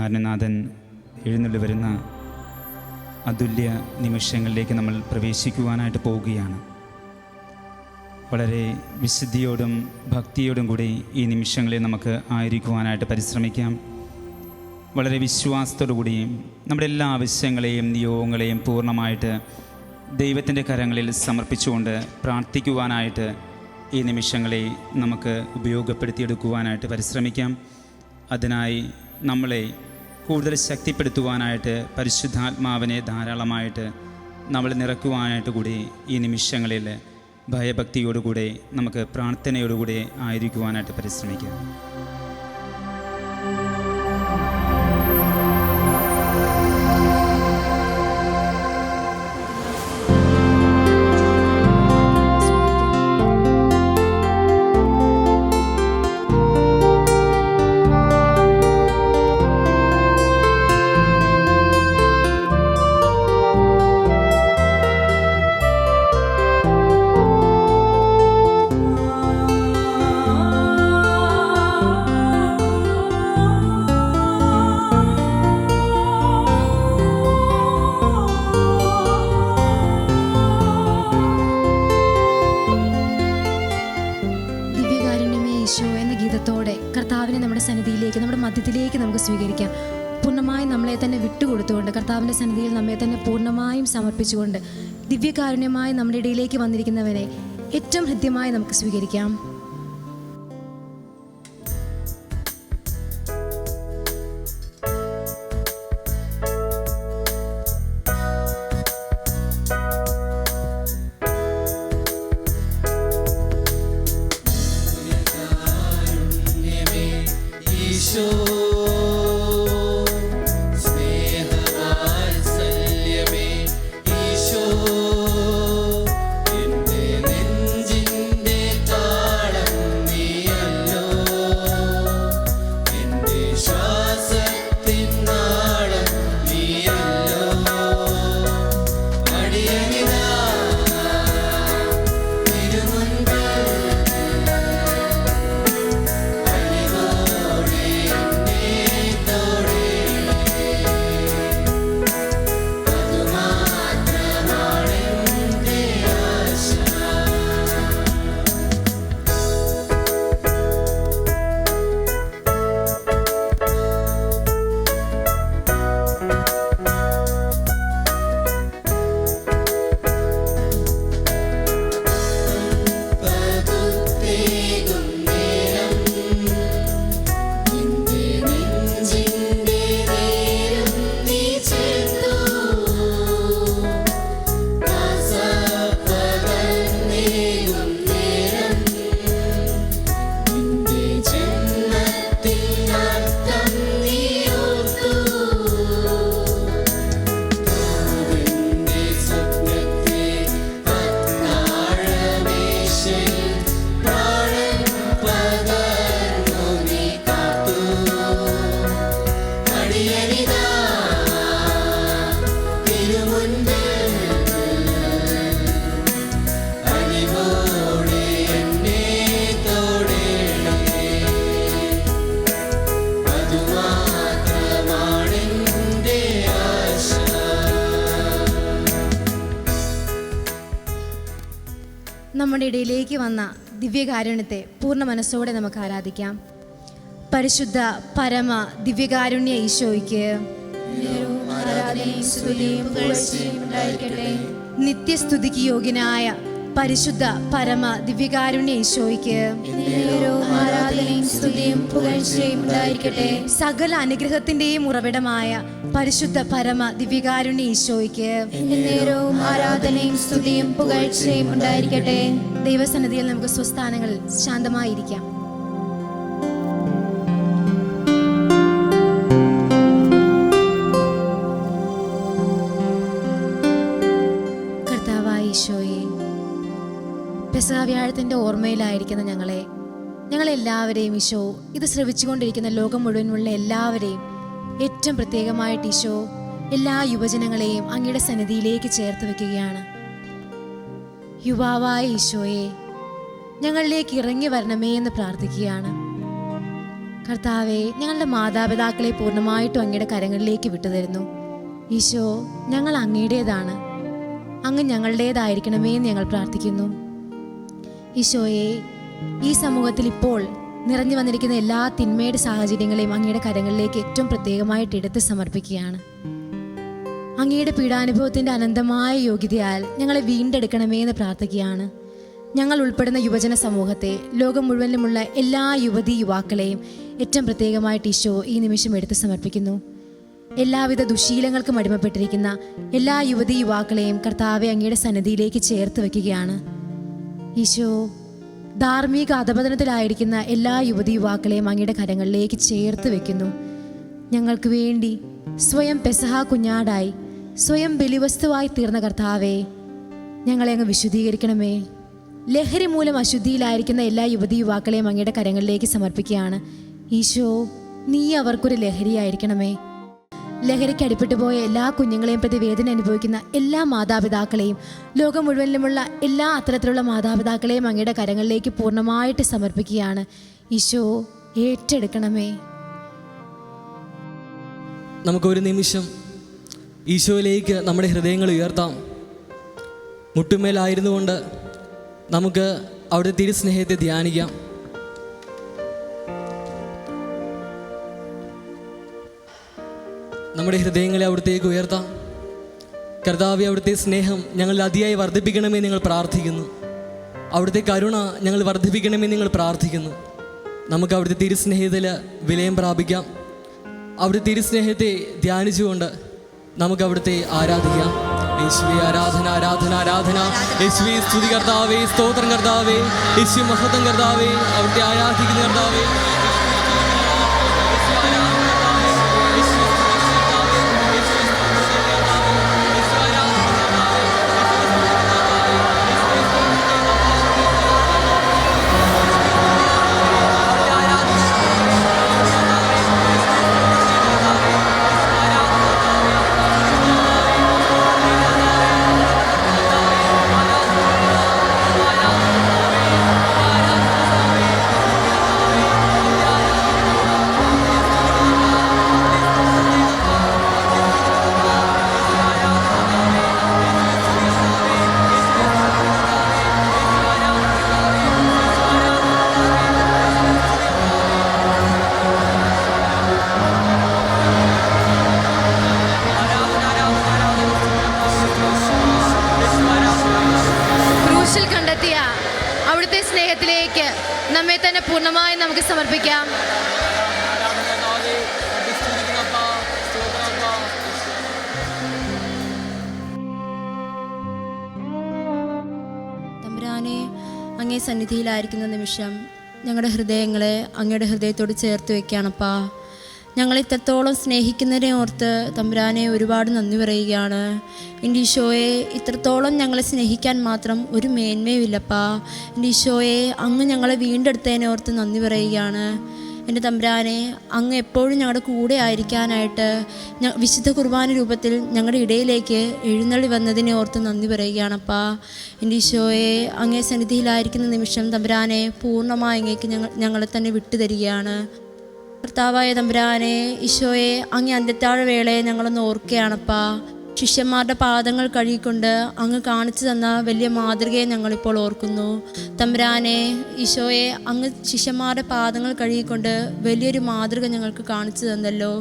ദിവ്യകാരുണ്യനാഥൻ എഴുന്നള്ളി വരുന്ന അതുല്യ നിമിഷങ്ങളിലേക്ക് നമ്മൾ പ്രവേശിക്കുവാനായിട്ട് പോവുകയാണ്. വളരെ വിശുദ്ധിയോടും ഭക്തിയോടും കൂടി ഈ നിമിഷങ്ങളിൽ നമുക്ക് ആയിരിക്കുവാനായിട്ട് പരിശ്രമിക്കാം. വളരെ വിശ്വാസത്തോടു കൂടിയും നമ്മുടെ എല്ലാ ആവശ്യങ്ങളെയും നിയോഗങ്ങളെയും പൂർണ്ണമായിട്ട് ദൈവത്തിൻ്റെ കരങ്ങളിൽ സമർപ്പിച്ചുകൊണ്ട് പ്രാർത്ഥിക്കുവാനായിട്ട് ഈ നിമിഷങ്ങളെ നമുക്ക് ഉപയോഗപ്പെടുത്തിയെടുക്കുവാനായിട്ട് പരിശ്രമിക്കാം. അതിനായി നമ്മളെ കൂടുതൽ ശക്തിപ്പെടുത്തുവാനായിട്ട് പരിശുദ്ധാത്മാവിനെ ധാരാളമായിട്ട് നമ്മൾ നിറയ്ക്കുവാനായിട്ട് കൂടി ഈ നിമിഷങ്ങളിൽ ഭയഭക്തിയോടുകൂടെ നമുക്ക് പ്രാർത്ഥനയോടുകൂടെ ആയിരിക്കുവാനായിട്ട് പരിശ്രമിക്കാം. കർത്താവിനെ നമ്മുടെ സന്നിധിയിലേക്ക്, നമ്മുടെ മധ്യത്തിലേക്ക് നമുക്ക് സ്വീകരിക്കാം. പൂർണ്ണമായും നമ്മളെ തന്നെ വിട്ടുകൊടുത്തുകൊണ്ട് കർത്താവിൻ്റെ സന്നിധിയിൽ നമ്മെ തന്നെ പൂർണ്ണമായും സമർപ്പിച്ചുകൊണ്ട് ദിവ്യകാരുണ്യമായി നമ്മുടെ ഇടയിലേക്ക് വന്നിരിക്കുന്നവനെ ഏറ്റവും ഹൃദ്യമായി നമുക്ക് സ്വീകരിക്കാം. നമ്മുടെ ഇടയിലേക്ക് വന്ന ദിവ്യകാരുണ്യത്തെ പൂർണ്ണ മനസ്സോടെ നമുക്ക് ആരാധിക്കാം. പരിശുദ്ധ പരമ ദിവ്യകാരുണ്യ ഈശോയ്ക്ക് നിത്യസ്തുതിക്ക് യോഗ്യനായ പരിശുദ്ധ പരമ ദിവ്യകാരുണ്യ ഈശോയ്ക്ക് ആരാധനയും സ്തുതിയും പുകഴ്ചയും ഉണ്ടായിരിക്കട്ടെ. സകല അനുഗ്രഹത്തിന്റെയും ഉറവിടമായ പരിശുദ്ധ പരമ ദിവ്യകാരുണ്യ ഈശോയ്ക്ക് എന്നേരവും ആരാധനയും സ്തുതിയും പുകഴ്ചയും ഉണ്ടായിരിക്കട്ടെ. ദൈവസന്നിധിയിൽ നമുക്ക് സ്വസ്ഥാനങ്ങളിൽ ശാന്തമായിരിക്കാം. കർത്താവായ ഈശോയെ, പെസഹ വ്യാഴത്തിൻ്റെ ഓർമ്മയിലായിരിക്കുന്ന ഞങ്ങളെല്ലാവരെയും ഈശോ, ഇത് ശ്രവിച്ചുകൊണ്ടിരിക്കുന്ന ലോകം മുഴുവനുള്ള എല്ലാവരെയും ഏറ്റവും പ്രത്യേകമായിട്ട് ഈശോ എല്ലാ യുവജനങ്ങളെയും അങ്ങയുടെ സന്നിധിയിലേക്ക് ചേർത്ത് വയ്ക്കുകയാണ്. യുവാവായ ഈശോയെ, ഞങ്ങളിലേക്ക് ഇറങ്ങി വരണമേ എന്ന് പ്രാർത്ഥിക്കുകയാണ്. കർത്താവെ, ഞങ്ങളുടെ മാതാപിതാക്കളെ പൂർണ്ണമായിട്ടും അങ്ങയുടെ കരങ്ങളിലേക്ക് വിട്ടുതരുന്നു. ഈശോ, ഞങ്ങൾ അങ്ങയുടേതാണ്, അങ്ങ് ഞങ്ങളുടേതായിരിക്കണമേ എന്ന് ഞങ്ങൾ പ്രാർത്ഥിക്കുന്നു. ഈശോയെ, ഈ സമൂഹത്തിൽ ഇപ്പോൾ നിറഞ്ഞു വന്നിരിക്കുന്ന എല്ലാ തിന്മയുടെ സാഹചര്യങ്ങളെയും അങ്ങയുടെ കരങ്ങളിലേക്ക് ഏറ്റവും പ്രത്യേകമായിട്ട് എടുത്ത് സമർപ്പിക്കുകയാണ്. അങ്ങയുടെ പീഡാനുഭവത്തിൻ്റെ അനന്തമായ യോഗ്യതയാൽ ഞങ്ങളെ വീണ്ടെടുക്കണമേ എന്ന് പ്രാർത്ഥിക്കുകയാണ്. ഞങ്ങൾ ഉൾപ്പെടുന്ന യുവജന സമൂഹത്തെ, ലോകം മുഴുവനിലുമുള്ള എല്ലാ യുവതീ യുവാക്കളെയും ഏറ്റവും പ്രത്യേകമായിട്ട് ഈശോ ഈ നിമിഷം എടുത്ത് സമർപ്പിക്കുന്നു. എല്ലാവിധ ദുശീലങ്ങൾക്കും അടിമപ്പെട്ടിരിക്കുന്ന എല്ലാ യുവതീ യുവാക്കളെയും കർത്താവെ അങ്ങയുടെ സന്നിധിയിലേക്ക് ചേർത്ത് വയ്ക്കുകയാണ്. ഈശോ, ധാർമ്മിക അധപതനത്തിലായിരിക്കുന്ന എല്ലാ യുവതീ യുവാക്കളെയും അങ്ങയുടെ കരങ്ങളിലേക്ക് ചേർത്ത് വയ്ക്കുന്നു. ഞങ്ങൾക്ക് വേണ്ടി സ്വയം പെസഹ കുഞ്ഞാടായി, സ്വയം ബലിവസ്തുവായി തീർന്ന കർത്താവെ, ഞങ്ങളെ അങ്ങ് വിശുദ്ധീകരിക്കണമേ. ലഹരി മൂലം അശുദ്ധിയിലായിരിക്കുന്ന എല്ലാ യുവതീ യുവാക്കളെയും അങ്ങയുടെ കരങ്ങളിലേക്ക് സമർപ്പിക്കുകയാണ്. ഈശോ, നീ അവർക്കൊരു ലഹരിയായിരിക്കണമേ. ലഹരിക്ക് അടിപ്പെട്ടു പോയ എല്ലാ കുഞ്ഞുങ്ങളെയും പ്രതി വേദന അനുഭവിക്കുന്ന എല്ലാ മാതാപിതാക്കളെയും, ലോകം മുഴുവനിലുമുള്ള എല്ലാ അത്തരത്തിലുള്ള മാതാപിതാക്കളെയും അങ്ങയുടെ കരങ്ങളിലേക്ക് പൂർണ്ണമായിട്ട് സമർപ്പിക്കുകയാണ്. ഈശോ, ഏറ്റെടുക്കണമേ. നമുക്കൊരു നിമിഷം ഈശോയിലേക്ക് നമ്മുടെ ഹൃദയങ്ങൾ ഉയർത്താം. മുട്ടുമേലായിരുന്നു കൊണ്ട് നമുക്ക് അവിടുത്തെ തിരുസ്നേഹത്തെ ധ്യാനിക്കാം. നമ്മുടെ ഹൃദയങ്ങളെ അവിടത്തേക്ക് ഉയർത്താം. കർത്താവേ, അവിടുത്തെ സ്നേഹം ഞങ്ങൾ അതിയായി വർദ്ധിപ്പിക്കണമെന്ന് ഞങ്ങൾ പ്രാർത്ഥിക്കുന്നു. അവിടുത്തെ കരുണ ഞങ്ങൾ വർദ്ധിപ്പിക്കണമെന്ന് ഞങ്ങൾ പ്രാർത്ഥിക്കുന്നു. നമുക്ക് അവിടുത്തെ തിരുസ്നേഹത്തിൽ വിലയം പ്രാപിക്കാം. അവിടുത്തെ തിരുസ്നേഹത്തെ ധ്യാനിച്ചുകൊണ്ട് നമുക്ക് അവിടുത്തെ ആരാധിക്കാം. യേശുവേ, ആരാധന ആരാധന ആരാധന. യേശുവേ, സ്തുതി കർത്താവേ, സ്തോത്രം കർത്താവേ, യേശു മഹത്വം കർത്താവേ, അവിടുത്തെ ആരാധിക്കുന്ന കർത്താവേ. കണ്ടെത്തിയ അവിടുത്തെ സ്നേഹത്തിലേക്ക് നമ്മെ തന്നെ പൂർണ്ണമായി നമുക്ക് സമർപ്പിക്കാം. തമ്പുരാനെ, അങ്ങേ സന്നിധിയിലായിരിക്കുന്ന നിമിഷം ഞങ്ങളുടെ ഹൃദയങ്ങളെ അങ്ങയുടെ ഹൃദയത്തോട് ചേർത്ത് വയ്ക്കുകയാണപ്പാ. ഞങ്ങളെ ഇത്രത്തോളം സ്നേഹിക്കുന്നതിനെ ഓർത്ത് തമ്പുരാനെ ഒരുപാട് നന്ദി പറയുകയാണ്. എൻ്റെ ഈശോയെ, ഇത്രത്തോളം ഞങ്ങളെ സ്നേഹിക്കാൻ മാത്രം ഒരു മേന്മയുമില്ലപ്പാ. എൻ്റെ ഈശോയെ, അങ്ങ് ഞങ്ങളെ വീണ്ടെടുത്തതിനെ ഓർത്ത് നന്ദി പറയുകയാണ്. എൻ്റെ തമ്പുരാനെ, അങ്ങ് എപ്പോഴും ഞങ്ങളുടെ കൂടെ ആയിരിക്കാനായിട്ട് വിശുദ്ധ കുർബാന രൂപത്തിൽ ഞങ്ങളുടെ ഇടയിലേക്ക് എഴുന്നള്ളി വന്നതിനെ ഓർത്ത് നന്ദി പറയുകയാണപ്പാ. എൻ്റെ ഈശോയെ, അങ്ങേ സന്നിധിയിലായിരിക്കുന്ന നിമിഷം തമ്പുരാനെ പൂർണ്ണമായി അങ്ങേക്ക് ഞങ്ങളെ തന്നെ വിട്ടുതരികയാണ്. കർത്താവായ തമ്പുരാനെ, ഈശോയെ, അങ്ങേ അന്ത്യത്താഴ വേളയെ ഞങ്ങളൊന്ന് ഓർക്കുകയാണപ്പാ. ശിഷ്യന്മാരുടെ പാദങ്ങൾ കഴുകിക്കൊണ്ട് അങ്ങ് കാണിച്ചു തന്ന വലിയ മാതൃകയെ ഞങ്ങളിപ്പോൾ ഓർക്കുന്നു. തമ്പുരാനെ, ഈശോയെ, അങ്ങ് ശിഷ്യന്മാരുടെ പാദങ്ങൾ കഴുകിക്കൊണ്ട് വലിയൊരു മാതൃക ഞങ്ങൾക്ക് കാണിച്ചു തന്നല്ലോ.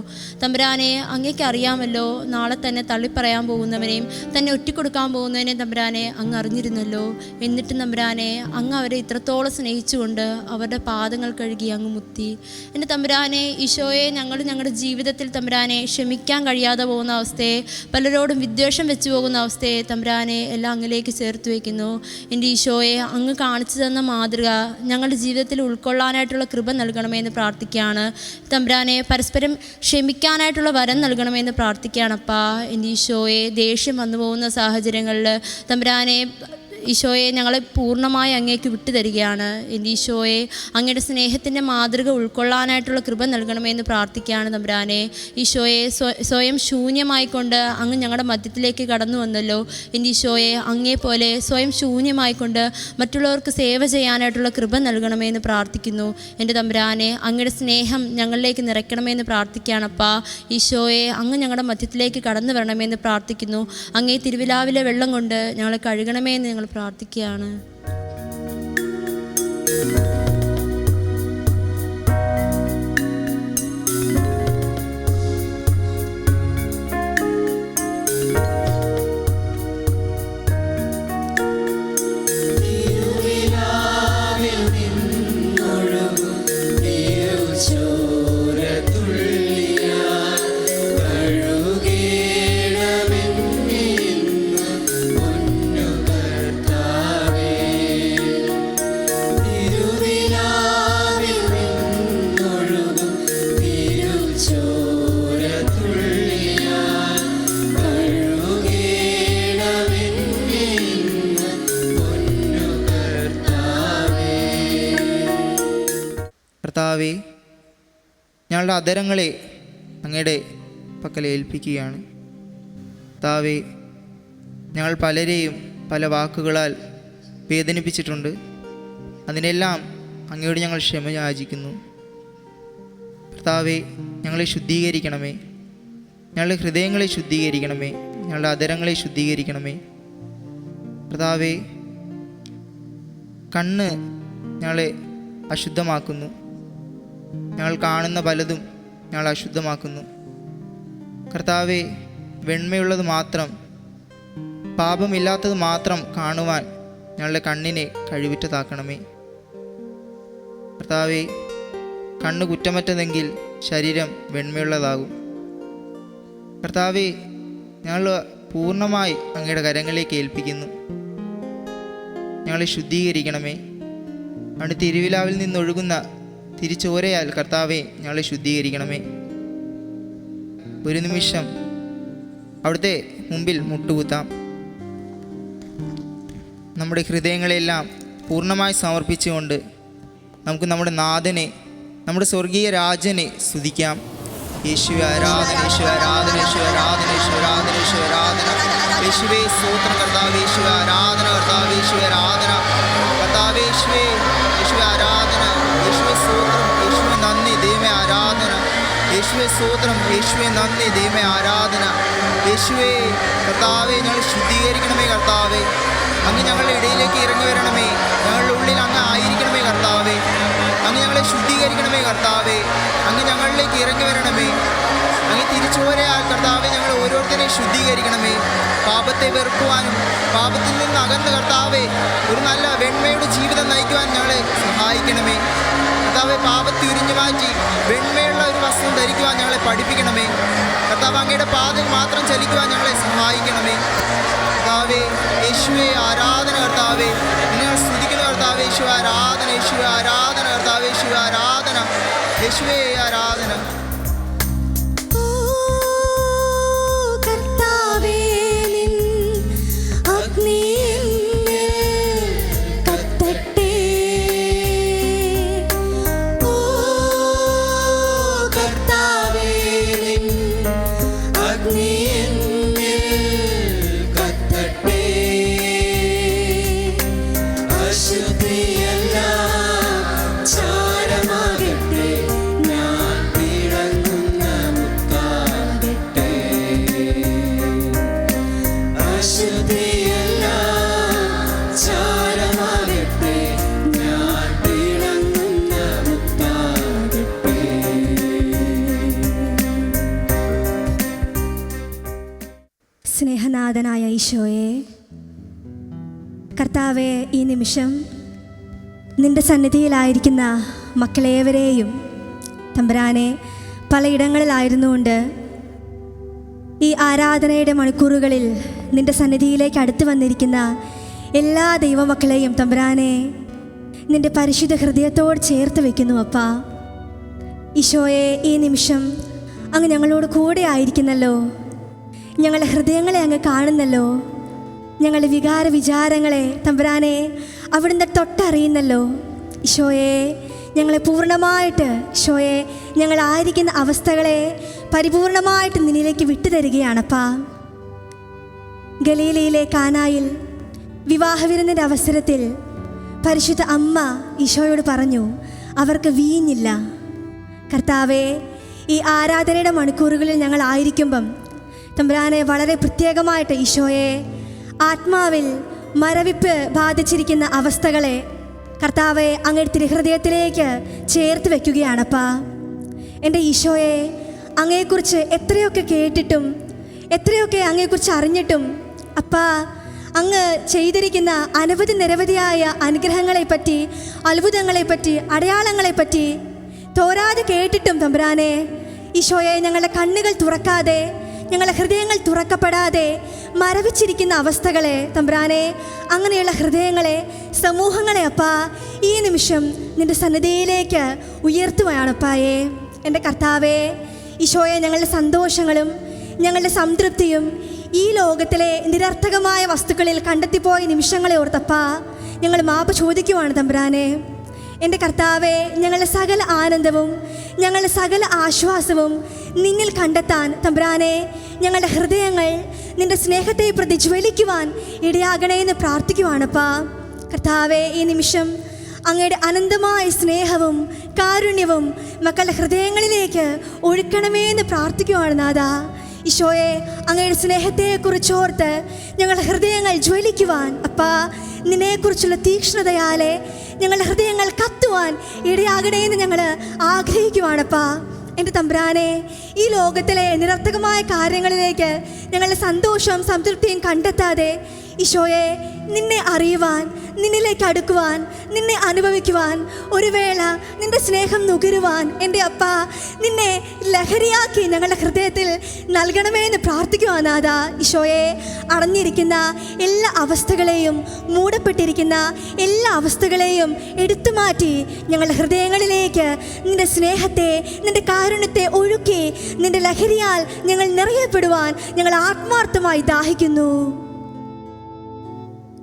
തമ്പുരാനെ, അങ്ങേക്ക് അറിയാമല്ലോ, നാളെ തന്നെ തള്ളിപ്പറയാൻ പോകുന്നവനെയും തന്നെ ഒറ്റിക്കൊടുക്കാൻ പോകുന്നതിനെയും തമ്പുരാനെ അങ്ങ് അറിഞ്ഞിരുന്നല്ലോ. എന്നിട്ടും തമ്പുരാനെ, അങ്ങ് അവരെ ഇത്രത്തോളം സ്നേഹിച്ചുകൊണ്ട് അവരുടെ പാദങ്ങൾ കഴുകി അങ്ങ് മുത്തി. എൻ്റെ തമ്പുരാനെ, ഈശോയെ, ഞങ്ങളുടെ ജീവിതത്തിൽ തമ്പുരാനെ ക്ഷമിക്കാൻ കഴിയാതെ പോകുന്ന അവസ്ഥയെ, പലരോടും വിദ്വേഷം വെച്ചു പോകുന്ന അവസ്ഥയെ തമ്പുരാനെ എല്ലാം അങ്ങിലേക്ക് ചേർത്ത് വയ്ക്കുന്നു. എൻ്റെ ഈശോയെ, അങ്ങ് കാണിച്ചു തന്ന മാതൃക ഞങ്ങളുടെ ജീവിതത്തിൽ ഉൾക്കൊള്ളാനായിട്ടുള്ള കൃപ നൽകണമെന്ന് പ്രാർത്ഥിക്കുകയാണ്. തമ്പുരാനെ, പരസ്പരം ക്ഷമിക്കാനായിട്ടുള്ള വരം നൽകണമെന്ന് പ്രാർത്ഥിക്കുകയാണപ്പാ. എൻ്റെ ഈശോയെ, ദേഷ്യം വന്നു പോകുന്ന സാഹചര്യങ്ങളിൽ തമ്പുരാനെ ഈശോയെ ഞങ്ങളെ പൂർണ്ണമായി അങ്ങേക്ക് വിട്ടുതരികയാണ്. എൻ്റെ ഈശോയെ അങ്ങയുടെ സ്നേഹത്തിൻ്റെ മാതൃക ഉൾക്കൊള്ളാനായിട്ടുള്ള കൃപ നൽകണമെന്ന് പ്രാർത്ഥിക്കുകയാണ് തമ്പുരാനെ. ഈശോയെ സ്വയം ശൂന്യമായിക്കൊണ്ട് അങ്ങ് ഞങ്ങളുടെ മധ്യത്തിലേക്ക് കടന്നു വന്നല്ലോ. എൻ്റെ ഈശോയെ അങ്ങേപ്പോലെ സ്വയം ശൂന്യമായിക്കൊണ്ട് മറ്റുള്ളവർക്ക് സേവ ചെയ്യാനായിട്ടുള്ള കൃപ നൽകണമെന്ന് പ്രാർത്ഥിക്കുന്നു. എൻ്റെ തമ്പുരാനെ അങ്ങയുടെ സ്നേഹം ഞങ്ങളിലേക്ക് നിറയ്ക്കണമെന്ന് പ്രാർത്ഥിക്കുകയാണപ്പാ. ഈശോയെ അങ്ങ് ഞങ്ങളുടെ മധ്യത്തിലേക്ക് കടന്നു വരണമെന്ന് പ്രാർത്ഥിക്കുന്നു. അങ്ങേ തിരുവിലാവിലെ വെള്ളം കൊണ്ട് ഞങ്ങളെ കഴുകണമേ എന്ന് ഞങ്ങൾ പ്രാർത്ഥിക്കുകയാണ്. കർത്താവേ, ഞങ്ങളുടെ അധരങ്ങളെ അങ്ങയുടെ പക്കൽ ഏൽപ്പിക്കുകയാണ്. കർത്താവേ, ഞങ്ങൾ പലരെയും പല വാക്കുകളാൽ വേദനിപ്പിച്ചിട്ടുണ്ട്. അതിനെല്ലാം അങ്ങയോട് ഞങ്ങൾ ക്ഷമ യാചിക്കുന്നു. കർത്താവേ, ഞങ്ങളെ ശുദ്ധീകരിക്കണമേ. ഞങ്ങളുടെ ഹൃദയങ്ങളെ ശുദ്ധീകരിക്കണമേ. ഞങ്ങളുടെ അധരങ്ങളെ ശുദ്ധീകരിക്കണമേ. കർത്താവേ, കണ്ണ് ഞങ്ങളെ അശുദ്ധമാക്കുന്നു. ഞങ്ങൾ കാണുന്ന പലതും ഞങ്ങൾ അശുദ്ധമാക്കുന്നു. കർത്താവേ, വെണ്മയുള്ളത് മാത്രം, പാപമില്ലാത്തത് മാത്രം കാണുവാൻ ഞങ്ങളുടെ കണ്ണിനെ കഴിവുറ്റതാക്കണമേ. കർത്താവേ, കണ്ണ് കുറ്റമറ്റതെങ്കിൽ ശരീരം വെണ്മയുള്ളതാകും. കർത്താവേ, ഞങ്ങൾ പൂർണ്ണമായി അങ്ങയുടെ കരങ്ങളിലേക്ക് ഏൽപ്പിക്കുന്നു. ഞങ്ങളെ ശുദ്ധീകരിക്കണമേ. അവിടെ തിരുവിലാവിൽ നിന്നൊഴുകുന്ന തിരിച്ചോരയാൽ കർത്താവെ ഞങ്ങളെ ശുദ്ധീകരിക്കണമേ. ഒരു നിമിഷം അവിടുത്തെ മുമ്പിൽ മുട്ടുകുത്താം. നമ്മുടെ ഹൃദയങ്ങളെല്ലാം പൂർണ്ണമായി സമർപ്പിച്ചുകൊണ്ട് നമുക്ക് നമ്മുടെ നാഥനെ, നമ്മുടെ സ്വർഗീയ രാജനെ സ്തുതിക്കാം. യേശുവേ ആരാധന, യേശുവേ ആരാധന, യേശുവേ ആരാധന, യേശുവേ ആരാധന, യേശുവേ ആരാധന. യേശുവേ സ്തോത്രം കർത്താവേ, യേശുവേ ആരാധന കർത്താവേ, യേശുവേ ആരാധന കർത്താവേ, യേശുവേ, യേശുവേ ആരാധന, യേശുവേ സ്തോത്രം, യേശുവേ നന്ദി, ദൈവമേ ആരാധന. യേശുവേ സ്തോത്രം, യേശുവേ നന്ദി, ദൈവമേ ആരാധന. യേശുവേ കർത്താവേ, ഞങ്ങൾ ശുദ്ധീകരിക്കണമേ കർത്താവേ. അങ്ങ് ഞങ്ങളുടെ ഇടയിലേക്ക് ഇറങ്ങി വരണമേ. ഞങ്ങളുടെ ഉള്ളിൽ അങ്ങ് ആയിരിക്കണമേ കർത്താവേ. അങ്ങ് ഞങ്ങളെ ശുദ്ധീകരിക്കണമേ കർത്താവേ. അങ്ങ് ഞങ്ങളിലേക്ക് ഇറങ്ങി വരണമേ. അങ്ങ് തിരിച്ചുവരയാൽ കർത്താവെ ഞങ്ങൾ ഓരോരുത്തരെയും ശുദ്ധീകരിക്കണമേ. പാപത്തെ വെറുക്കുവാനും പാപത്തിൽ നിന്ന് അകന്ന് കർത്താവെ ഒരു നല്ല വെണ്മയുടെ ജീവിതം നയിക്കുവാൻ ഞങ്ങളെ സഹായിക്കണമേ. കർത്താവെ, പാപത്തെ ഉരിഞ്ഞു മാറ്റി വെണ്മയുള്ള ഒരു വസ്ത്രം ധരിക്കുവാൻ ഞങ്ങളെ പഠിപ്പിക്കണമേ. കർത്താവ്, അങ്ങയുടെ പാതയിൽ മാത്രം ചലിക്കുവാൻ ഞങ്ങളെ സഹായിക്കണമേ. കർത്താവേ, യേശുവേ ആരാധന കർത്താവേ. നിങ്ങൾ സ്തുതിക്കുന്ന കർത്താവേ, യേശുവേ ആരാധന, യേശുവേ ആരാധന കർത്താവേ, യേശുവേ ആരാധന, യേശുവേ ആരാധന. സ്നേഹനാഥനായ ഈശോയെ, കർത്താവെ, ഈ നിമിഷം നിൻ്റെ സന്നിധിയിലായിരിക്കുന്ന മക്കളേവരെയും തമ്പുരാനെ പലയിടങ്ങളിലായിരുന്നുകൊണ്ട് ഈ ആരാധനയുടെ മണിക്കൂറുകളിൽ നിൻ്റെ സന്നിധിയിലേക്ക് അടുത്ത് വന്നിരിക്കുന്ന എല്ലാ ദൈവമക്കളെയും തമ്പുരാനെ നിൻ്റെ പരിശുദ്ധ ഹൃദയത്തോട് ചേർത്ത് വയ്ക്കുന്നു. അപ്പാ ഈശോയെ, ഈ നിമിഷം അങ്ങ് ഞങ്ങളോട് കൂടെ ആയിരിക്കുന്നല്ലോ. ഞങ്ങളുടെ ഹൃദയങ്ങളെ അങ്ങ് കാണുന്നല്ലോ. ഞങ്ങളുടെ വികാര വിചാരങ്ങളെ തമ്പുരാനെ അവിടുന്ന് തൊട്ടറിയുന്നല്ലോ. ഈശോയെ, ഞങ്ങളെ പൂർണ്ണമായിട്ട് ഈശോയെ, ഞങ്ങളായിരിക്കുന്ന അവസ്ഥകളെ പരിപൂർണമായിട്ട് നിന്നിലേക്ക് വിട്ടുതരികയാണപ്പാ. ഗലീലയിലെ കാനായിൽ വിവാഹവിരുന്നിൻ്റെ അവസരത്തിൽ പരിശുദ്ധ അമ്മ ഈശോയോട് പറഞ്ഞു, അവർക്ക് വീഞ്ഞില്ല. കർത്താവെ, ഈ ആരാധനയുടെ മണിക്കൂറുകളിൽ ഞങ്ങളായിരിക്കുമ്പം തമ്പുരാനെ വളരെ പ്രത്യേകമായിട്ട് ഈശോയെ, ആത്മാവിൽ മരവിപ്പ് ബാധിച്ചിരിക്കുന്ന അവസ്ഥകളെ കർത്താവെ അങ്ങയുടെ തിരുഹൃദയത്തിലേക്ക് ചേർത്ത് വയ്ക്കുകയാണപ്പാ. എൻ്റെ ഈശോയെ, അങ്ങയെക്കുറിച്ച് എത്രയൊക്കെ കേട്ടിട്ടും എത്രയൊക്കെ അങ്ങയെക്കുറിച്ച് അറിഞ്ഞിട്ടും അപ്പാ, അങ്ങ് ചെയ്തിരിക്കുന്ന അനവധി നിരവധിയായ അനുഗ്രഹങ്ങളെപ്പറ്റി, അത്ഭുതങ്ങളെപ്പറ്റി, അടയാളങ്ങളെപ്പറ്റി തോരാതെ കേട്ടിട്ടും തമ്പുരാനെ ഈശോയെ, ഞങ്ങളുടെ കണ്ണുകൾ തുറക്കാതെ, ഞങ്ങളുടെ ഹൃദയങ്ങൾ തുറക്കപ്പെടാതെ മരവിച്ചിരിക്കുന്ന അവസ്ഥകളെ തമ്പുരാനെ, അങ്ങനെയുള്ള ഹൃദയങ്ങളെ, സമൂഹങ്ങളെ അപ്പാ ഈ നിമിഷം നിൻ്റെ സന്നിധിയിലേക്ക് ഉയർത്തുകയാണപ്പായേ. എൻ്റെ കർത്താവേ, ഈശോയെ, ഞങ്ങളുടെ സന്തോഷങ്ങളും ഞങ്ങളുടെ സംതൃപ്തിയും ഈ ലോകത്തിലെ നിരർത്ഥകമായ വസ്തുക്കളിൽ കണ്ടെത്തിപ്പോയ നിമിഷങ്ങളെ ഓർത്തപ്പാ ഞങ്ങൾ മാപ്പ് ചോദിക്കുവാണ് തമ്പുരാനെ. എൻ്റെ കർത്താവെ, ഞങ്ങളുടെ സകല ആനന്ദവും ഞങ്ങളുടെ സകല ആശ്വാസവും നിന്നിൽ കണ്ടെത്താൻ തമ്പുരാനെ, ഞങ്ങളുടെ ഹൃദയങ്ങൾ നിൻ്റെ സ്നേഹത്തെ പ്രതി ജ്വലിക്കുവാൻ ഇടയാകണേ എന്ന് പ്രാർത്ഥിക്കുവാണപ്പാ. കർത്താവെ, ഈ നിമിഷം അങ്ങയുടെ അനന്തമായ സ്നേഹവും കാരുണ്യവും മക്കളുടെ ഹൃദയങ്ങളിലേക്ക് ഒഴുക്കണമേ എന്ന് പ്രാർത്ഥിക്കുവാണ് നാഥാ. ഈശോയെ, അങ്ങയുടെ സ്നേഹത്തെക്കുറിച്ചോർത്ത് ഞങ്ങളുടെ ഹൃദയങ്ങൾ ജ്വലിക്കുവാൻ അപ്പാ, നിന്നെക്കുറിച്ചുള്ള തീക്ഷ്ണതയാലെ ഞങ്ങളുടെ ഹൃദയങ്ങൾ കത്തുവാൻ ഇടയാകണേ എന്ന് ഞങ്ങൾ ആഗ്രഹിക്കുവാണപ്പാ. എൻ്റെ തമ്പുരാനെ, ഈ ലോകത്തിലെ നിരർത്ഥകമായ കാര്യങ്ങളിലേക്ക് ഞങ്ങളുടെ സന്തോഷവും സംതൃപ്തിയും കണ്ടെത്താതെ ഈശോയെ, നിന്നെ അറിയുവാൻ, നിന്നിലേക്ക് അടുക്കുവാൻ, നിന്നെ അനുഭവിക്കുവാൻ, ഒരു വേള നിൻ്റെ സ്നേഹം നുകരുവാൻ എൻ്റെ അപ്പ നിന്നെ ലഹരിയാക്കി ഞങ്ങളുടെ ഹൃദയത്തിൽ നൽകണമേ എന്ന് പ്രാർത്ഥിക്കുവാൻ നാഥാ. ഈശോയെ, അടഞ്ഞിരിക്കുന്ന എല്ലാ അവസ്ഥകളെയും, മൂടപ്പെട്ടിരിക്കുന്ന എല്ലാ അവസ്ഥകളെയും എടുത്തു മാറ്റി ഞങ്ങളുടെ ഹൃദയങ്ങളിലേക്ക് നിൻ്റെ സ്നേഹത്തെ, നിൻ്റെ കാരുണ്യത്തെ ഒഴുക്കി നിൻ്റെ ലഹരിയാൽ ഞങ്ങൾ നിറയപ്പെടുവാൻ ഞങ്ങൾ ആത്മാർത്ഥമായി ദാഹിക്കുന്നു.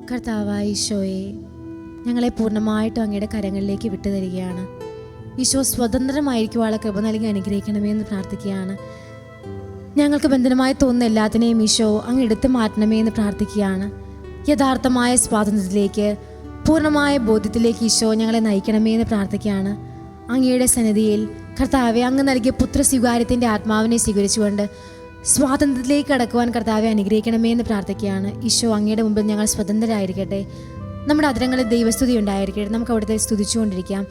കർത്താവായ ഈശോയെ, ഞങ്ങളെ പൂർണ്ണമായിട്ടും അങ്ങയുടെ കരങ്ങളിലേക്ക് വിട്ടുതരികയാണ്. ഈശോ സ്വതന്ത്രമായിരിക്കുവാനുള്ള കൃപ നൽകി അനുഗ്രഹിക്കണമേ എന്ന് പ്രാർത്ഥിക്കുകയാണ്. ഞങ്ങൾക്ക് ബന്ധനമായി തോന്നുന്ന എല്ലാത്തിനെയും ഈശോ അങ്ങ് എടുത്തു മാറ്റണമേ എന്ന് പ്രാർത്ഥിക്കുകയാണ്. യഥാർത്ഥമായ സ്വാതന്ത്ര്യത്തിലേക്ക്, പൂർണ്ണമായ ബോധ്യത്തിലേക്ക് ഈശോ ഞങ്ങളെ നയിക്കണമേ എന്ന് പ്രാർത്ഥിക്കുകയാണ്. അങ്ങയുടെ സന്നിധിയിൽ കർത്താവെ, അങ്ങ് നൽകിയ പുത്രസ്വീകാര്യത്തിൻ്റെ ആത്മാവിനെ സ്വീകരിച്ചുകൊണ്ട് സ്വാതന്ത്ര്യത്തിലേക്ക് കടക്കുവാൻ കർത്താവെ അനുഗ്രഹിക്കണമേ എന്ന് പ്രാർത്ഥിക്കുകയാണ്. ഈശോ, അങ്ങയുടെ മുമ്പിൽ ഞങ്ങൾ സ്വതന്ത്രരായിരിക്കട്ടെ. നമ്മുടെ അതിരങ്ങളിൽ ദൈവസ്തുതി ഉണ്ടായിരിക്കട്ടെ. നമുക്ക് അവിടുത്തെ സ്തുതിച്ചുകൊണ്ടിരിക്കാം.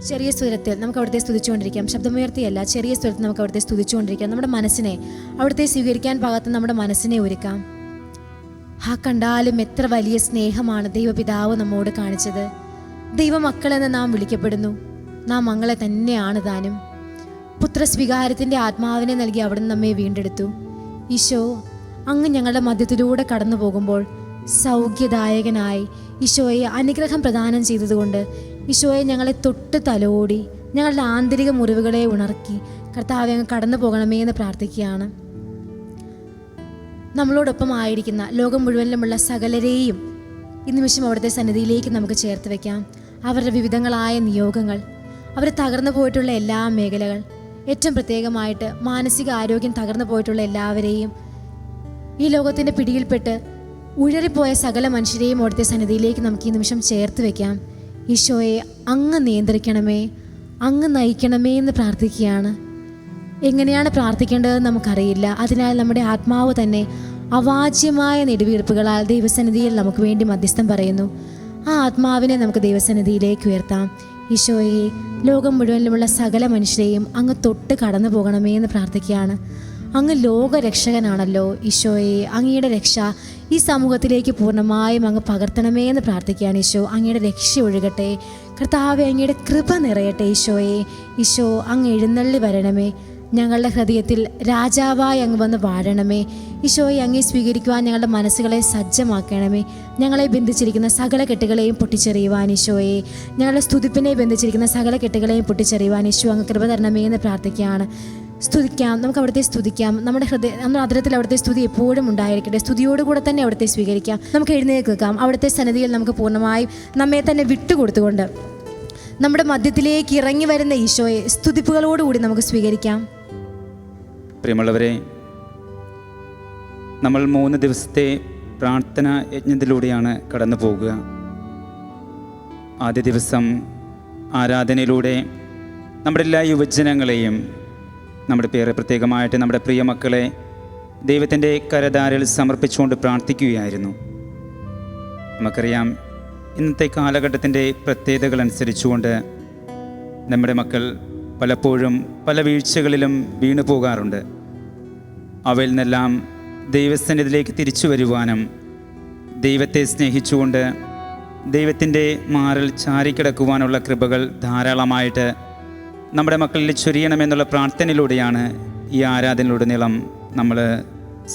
ചെറിയ സ്വരത്തിൽ നമുക്ക് അവിടുത്തെ സ്തുതിച്ചുകൊണ്ടിരിക്കാം. ശബ്ദമുയർത്തിയല്ല, ചെറിയ സ്വരത്തിൽ നമുക്ക് അവിടുത്തെ സ്തുതിച്ചുകൊണ്ടിരിക്കാം. നമ്മുടെ മനസ്സിനെ അവിടുത്തെ സ്വീകരിക്കാൻ പാകത്ത് നമ്മുടെ മനസ്സിനെ ഒരുക്കാം. ആ കണ്ടാലും എത്ര വലിയ സ്നേഹമാണ് ദൈവപിതാവ് നമ്മോട് കാണിച്ചത്. ദൈവമക്കളെന്ന് നാം വിളിക്കപ്പെടുന്നു. നാം മങ്ങളെ തന്നെയാണ് താനും. പുത്രസ്വീകാരത്തിൻ്റെ ആത്മാവിനെ നൽകി അവിടുന്ന് നമ്മെ വീണ്ടെടുത്തു. ഈശോ, അങ്ങ് ഞങ്ങളുടെ മധ്യത്തിലൂടെ കടന്നു പോകുമ്പോൾ സൗഖ്യദായകനായി ഈശോയെ അനുഗ്രഹം പ്രദാനം ചെയ്തതുകൊണ്ട് ഈശോയെ ഞങ്ങളെ തൊട്ട് തലോടി ഞങ്ങളുടെ ആന്തരിക മുറിവുകളെ ഉണർത്തി കർത്താവെ അങ്ങ് കടന്നു പോകണമേ എന്ന് പ്രാർത്ഥിക്കുകയാണ്. നമ്മളോടൊപ്പം ആയിരിക്കുന്ന ലോകം മുഴുവനിലുമുള്ള സകലരെയും ഈ നിമിഷം അവിടുത്തെ സന്നിധിയിലേക്ക് നമുക്ക് ചേർത്ത് വയ്ക്കാം. അവരുടെ വിവിധങ്ങളായ നിയോഗങ്ങൾ, അവർ തകർന്നു പോയിട്ടുള്ള എല്ലാ മേഖലകൾ, ഏറ്റവും പ്രത്യേകമായിട്ട് മാനസിക ആരോഗ്യം തകർന്നു പോയിട്ടുള്ള എല്ലാവരെയും, ഈ ലോകത്തിൻ്റെ പിടിയിൽപ്പെട്ട് ഉഴറിപ്പോയ സകല മനുഷ്യരെയും അവിടുത്തെ സന്നിധിയിലേക്ക് നമുക്ക് ഈ നിമിഷം ചേർത്ത് വയ്ക്കാം. ഈശോയെ, അങ്ങ് നിയന്ത്രിക്കണമേ, അങ്ങ് നയിക്കണമേ എന്ന് പ്രാർത്ഥിക്കുകയാണ്. എങ്ങനെയാണ് പ്രാർത്ഥിക്കേണ്ടതെന്ന് നമുക്കറിയില്ല. അതിനാൽ നമ്മുടെ ആത്മാവ് തന്നെ അവാച്യമായ നെടുവീർപ്പുകളാൽ ദൈവസന്നിധിയിൽ നമുക്ക് വേണ്ടി മധ്യസ്ഥം പറയുന്നു. ആ ആത്മാവിനെ നമുക്ക് ദൈവസന്നിധിയിലേക്ക് ഉയർത്താം. ഈശോയെ, ലോകം മുഴുവനിലുമുള്ള സകല മനുഷ്യരെയും അങ്ങ് തൊട്ട് കടന്നു പോകണമേ എന്ന് പ്രാർത്ഥിക്കുകയാണ്. അങ്ങ് ലോകരക്ഷകനാണല്ലോ. ഈശോയെ, അങ്ങയുടെ രക്ഷ ഈ സമൂഹത്തിലേക്ക് പൂർണ്ണമായും അങ്ങ് പകർത്തണമേ എന്ന് പ്രാർത്ഥിക്കുകയാണ്. ഈശോ, അങ്ങയുടെ രക്ഷ ഒഴുകട്ടെ. കർത്താവെ, അങ്ങയുടെ കൃപ നിറയട്ടെ. ഈശോയെ, ഈശോ, അങ്ങ് എഴുന്നള്ളി വരണമേ. ഞങ്ങളുടെ ഹൃദയത്തിൽ രാജാവായി അങ്ങ് വന്ന് വാഴണമേ. ഈശോയെ, അങ്ങേ സ്വീകരിക്കുവാൻ ഞങ്ങളുടെ മനസ്സുകളെ സജ്ജമാക്കണമേ. ഞങ്ങളെ ബന്ധിച്ചിരിക്കുന്ന സകല കെട്ടുകളെയും പൊട്ടിച്ചെറിയുവാൻ ഈശോയെ, ഞങ്ങളുടെ സ്തുതിപ്പിനെ ബന്ധിച്ചിരിക്കുന്ന സകല കെട്ടുകളെയും പൊട്ടിച്ചെറിയുവാൻ ഈശോ അങ്ങ് കൃപ തരണമേ എന്ന് പ്രാർത്ഥിക്കുകയാണ്. സ്തുതിക്കാം, നമുക്ക് അവിടുത്തെ സ്തുതിക്കാം. നമ്മുടെ അധരത്തിൽ അവിടുത്തെ സ്തുതി എപ്പോഴും ഉണ്ടായിരിക്കട്ടെ. സ്തുതിയോടുകൂടെ തന്നെ അവിടുത്തെ സ്വീകരിക്കാം. നമുക്ക് എഴുന്നേൽക്കാം. അവിടുത്തെ സന്നിധിയിൽ നമുക്ക് പൂർണ്ണമായും നമ്മെ തന്നെ വിട്ടുകൊടുത്തുകൊണ്ട് നമ്മുടെ മധ്യത്തിലേക്ക് ഇറങ്ങി വരുന്ന ഈശോയെ സ്തുതിപ്പുകളോടുകൂടി നമുക്ക് സ്വീകരിക്കാം. പ്രിയമുള്ളവരെ, നമ്മൾ 3 ദിവസത്തെ പ്രാർത്ഥന യജ്ഞത്തിലൂടെയാണ് കടന്നു പോകുക. ആദ്യ ദിവസം ആരാധനയിലൂടെ നമ്മുടെ എല്ലാ യുവജനങ്ങളെയും, നമ്മുടെ പേര് പ്രത്യേകമായിട്ട് നമ്മുടെ പ്രിയ മക്കളെ ദൈവത്തിൻ്റെ കരധാരയിൽ സമർപ്പിച്ചുകൊണ്ട് പ്രാർത്ഥിക്കുകയായിരുന്നു. നമുക്കറിയാം, ഇന്നത്തെ കാലഘട്ടത്തിൻ്റെ പ്രത്യേകതകൾ അനുസരിച്ചുകൊണ്ട് നമ്മുടെ മക്കൾ പലപ്പോഴും പല വീഴ്ചകളിലും വീണു പോകാറുണ്ട്. അവയിൽ നിന്നെല്ലാം ദൈവസന്നിധിയിലേക്ക് തിരിച്ചു വരുവാനും ദൈവത്തെ സ്നേഹിച്ചുകൊണ്ട് ദൈവത്തിൻ്റെ മാറിൽ ചാരിക്കിടക്കുവാനുള്ള കൃപകൾ ധാരാളമായിട്ട് നമ്മുടെ മക്കളിൽ ചൊരിയണമെന്നുള്ള പ്രാർത്ഥനയിലൂടെയാണ് ഈ ആരാധനയിലുടനീളം നമ്മൾ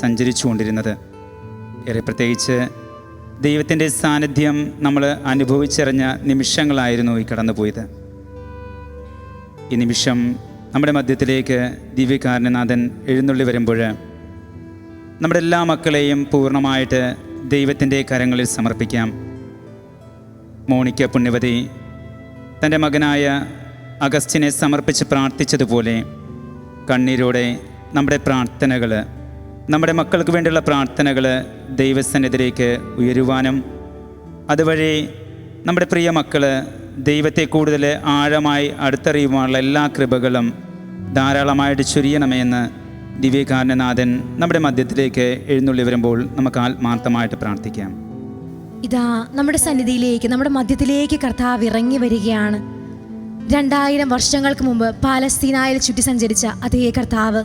സഞ്ചരിച്ചു കൊണ്ടിരുന്നത്. ഏറെ പ്രത്യേകിച്ച് ദൈവത്തിൻ്റെ സാന്നിധ്യം നമ്മൾ അനുഭവിച്ചറിഞ്ഞ നിമിഷങ്ങളായിരുന്നു ഈ കടന്നുപോയത്. ഈ നിമിഷം നമ്മുടെ മധ്യത്തിലേക്ക് ദിവ്യകാരുണ്യനാഥൻ എഴുന്നള്ളി വരുമ്പോൾ നമ്മുടെ എല്ലാ മക്കളെയും പൂർണ്ണമായിട്ട് ദൈവത്തിൻ്റെ കരങ്ങളിൽ സമർപ്പിക്കാം. മോണിക്ക പുണ്യവതി തൻ്റെ മകനായ അഗസ്റ്റിനെ സമർപ്പിച്ച് പ്രാർത്ഥിച്ചതുപോലെ കണ്ണീരോടെ നമ്മുടെ പ്രാർത്ഥനകൾ, നമ്മുടെ മക്കൾക്ക് വേണ്ടിയുള്ള പ്രാർത്ഥനകൾ ദൈവസന്നിധിയിലേക്ക് ഉയരുവാനും അതുവഴി നമ്മുടെ പ്രിയ മക്കൾ ദൈവത്തെ കൂടുതൽ ആഴമായി അടുത്തറിയുവാനുള്ള എല്ലാ കൃപകളും ധാരാളമായിട്ട് ചൊരിയണമെന്ന് ദിവ്യകാരുണ്യനാഥൻ നമ്മുടെ മധ്യത്തിലേക്ക് എഴുന്നള്ളി വരുമ്പോൾ നമുക്ക് ആത്മാർത്ഥമായിട്ട് പ്രാർത്ഥിക്കാം. ഇതാ നമ്മുടെ സന്നിധിയിലേക്ക്, നമ്മുടെ മധ്യത്തിലേക്ക് കർത്താവ് ഇറങ്ങി വരികയാണ്. 2000 വർഷങ്ങൾക്ക് മുമ്പ് പാലസ്തീനായിൽ ചുറ്റി സഞ്ചരിച്ച അതേ കർത്താവ്.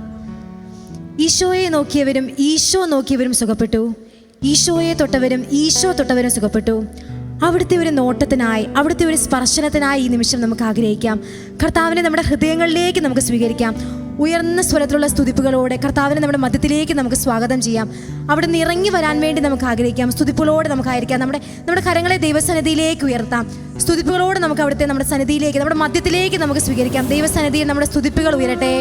ഈശോയെ നോക്കിയവരും ഈശോ നോക്കിയവരും സുഖപ്പെട്ടു. ഈശോയെ തൊട്ടവരും ഈശോ തൊട്ടവരും സുഖപ്പെട്ടു. അവിടുത്തെ ഒരു നോട്ടത്തിനായി, അവിടുത്തെ ഒരു സ്പർശനത്തിനായി ഈ നിമിഷം നമുക്ക് ആഗ്രഹിക്കാം. കർത്താവിനെ നമ്മുടെ ഹൃദയങ്ങളിലേക്ക് നമുക്ക് സ്വീകരിക്കാം. ഉയർന്ന സ്വരത്തിലുള്ള സ്തുതിപ്പുകളോടെ കർത്താവിനെ നമ്മുടെ മധ്യത്തിലേക്ക് നമുക്ക് സ്വാഗതം ചെയ്യാം. അവിടെ നിന്ന് ഇറങ്ങി വരാൻ വേണ്ടി നമുക്ക് ആഗ്രഹിക്കാം. സ്തുതിപ്പുകളോടെ നമുക്കായിരിക്കാം. നമ്മുടെ കരങ്ങളെ ദൈവസന്നിധിയിലേക്ക് ഉയർത്താം. സ്തുതിപ്പുകളോടെ നമുക്ക് അവിടുത്തെ നമ്മുടെ സന്നിധിയിലേക്ക്, നമ്മുടെ മധ്യത്തിലേക്ക് നമുക്ക് സ്വീകരിക്കാം. ദൈവസന്നിധിയിൽ നമ്മുടെ സ്തുതിപ്പുകൾ ഉയരട്ടെ.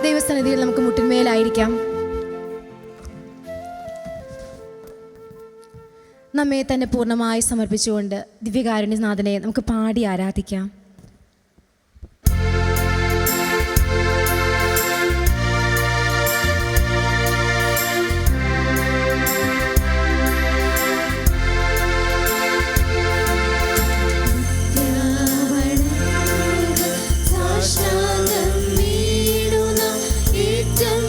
ദൈവസന്നിധിയിൽ നമുക്ക് മുട്ടിന്മേലായിരിക്കാം. നമ്മെ തന്നെ പൂർണ്ണമായി സമർപ്പിച്ചുകൊണ്ട് ദിവ്യകാരുണ്യനാഥനെ നമുക്ക് പാടി ആരാധിക്കാം. സാഷ്ടാംഗം വീണു നാം ഏറ്റം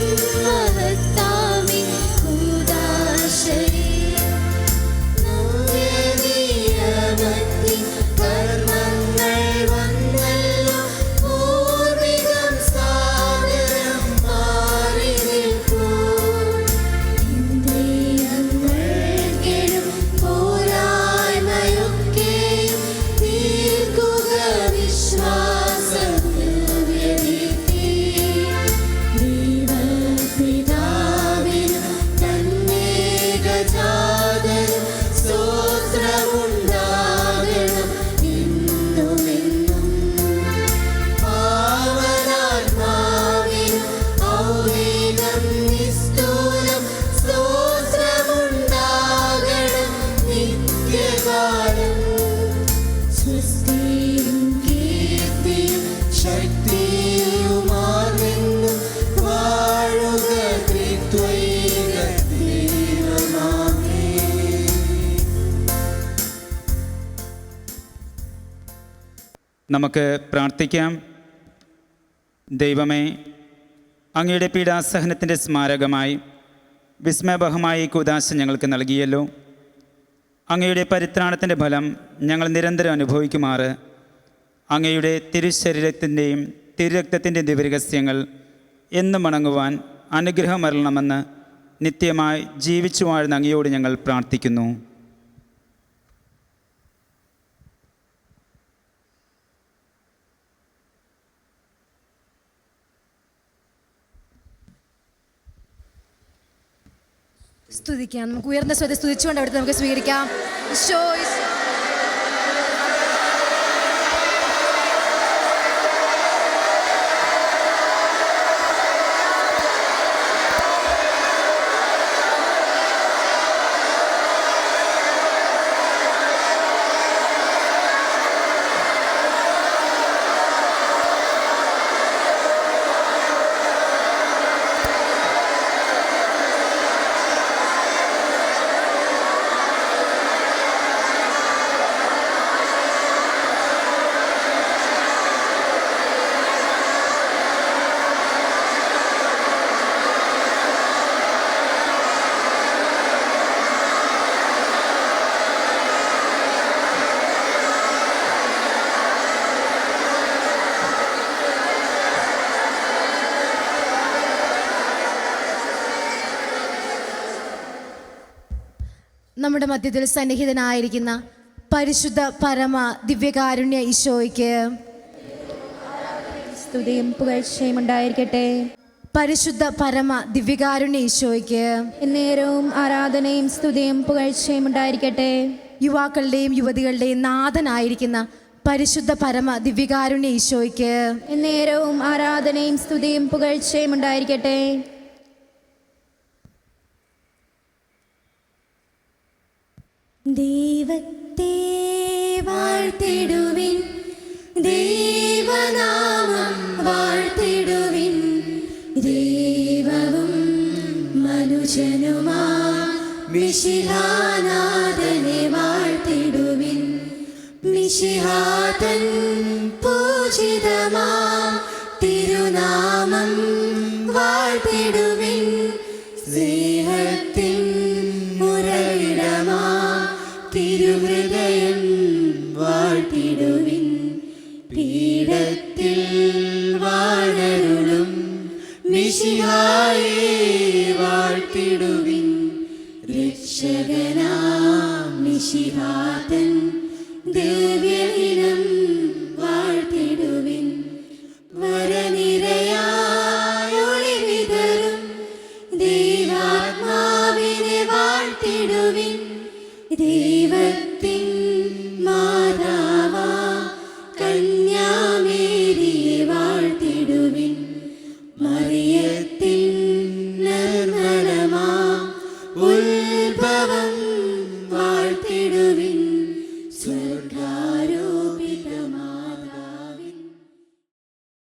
നമുക്ക് പ്രാർത്ഥിക്കാം. ദൈവമേ, അങ്ങയുടെ പീഡാസഹനത്തിൻ്റെ സ്മാരകമായി വിസ്മയബഹമായ ഈ കൂദാശ ഞങ്ങൾക്ക് നൽകിയല്ലോ. അങ്ങയുടെ പരിത്രാണത്തിൻ്റെ ഫലം ഞങ്ങൾ നിരന്തരം അനുഭവിക്കുമാറ് അങ്ങയുടെ തിരുശരീരത്തിൻ്റെയും തിരുരക്തത്തിൻ്റെയും ദിവ്യരഹസ്യങ്ങൾ എന്നും വണങ്ങുവാൻ അനുഗ്രഹമരണമെന്ന് നിത്യമായി ജീവിച്ചു വാഴുന്ന അങ്ങയോട് ഞങ്ങൾ പ്രാർത്ഥിക്കുന്നു. സ്തുതിക്കാം. നമുക്ക് ഉയർന്ന സ്വരം സ്തുതിച്ചുകൊണ്ട് അവിടുത്തെ നമുക്ക് സ്വീകരിക്കാം. ഈശോ നമ്മുടെ മധ്യത്തിൽ സന്നിഹിതനായിരിക്കുന്ന പരിശുദ്ധ പരമ ദിവ്യകാരുണ്യ ഈശോയ്ക്ക് സ്തുതിയും പുകഴ്ചയും ഉണ്ടായിരിക്കട്ടെ. പരിശുദ്ധ പരമ ദിവ്യകാരുണ്യ ഈശോയ്ക്ക് എന്നേരവും ആരാധനയും സ്തുതിയും പുകഴ്ചയും ഉണ്ടായിരിക്കട്ടെ. യുവാക്കളുടെയും യുവതികളുടെയും നാഥനായിരിക്കുന്ന പരിശുദ്ധ പരമ ദിവ്യകാരുണ്യ ഈശോയ്ക്ക് എന്നേരവും ആരാധനയും സ്തുതിയും പുകഴ്ചയും ഉണ്ടായിരിക്കട്ടെ. ദൈവത്തെ വാഴ്ത്തിടുവിൻ, ദൈവനാമം വാഴ്ത്തിടുവിൻ. ദൈവവും മനുഷ്യനുമാ മിശിഹാനാഥനെ വാഴ്ത്തിടുവിൻ. മിശിഹാതൻ പൂജിതമാ തിരുനാമം വാഴ്ത്തിടുവിൻ. സ്നേഹത്തിൻ ഉറവിടമാ തിരുഹൃദയം വാഴ്ത്തിടുവിൻ. പീഠത്തിൽ വാണരുളും മിശിഹായെ വാഴ്ത്തിടുവിൻ. രക്ഷകനാം മിശിഹാതൻ ദിവ്യദിനം വാഴ്ത്തിടുവിൻ. വരനിരയായൊളി വിതറും ദൈവാത്മാവിനെ വാഴ്ത്തിടുവിൻ. ദൈവത്തിൻ മാതാ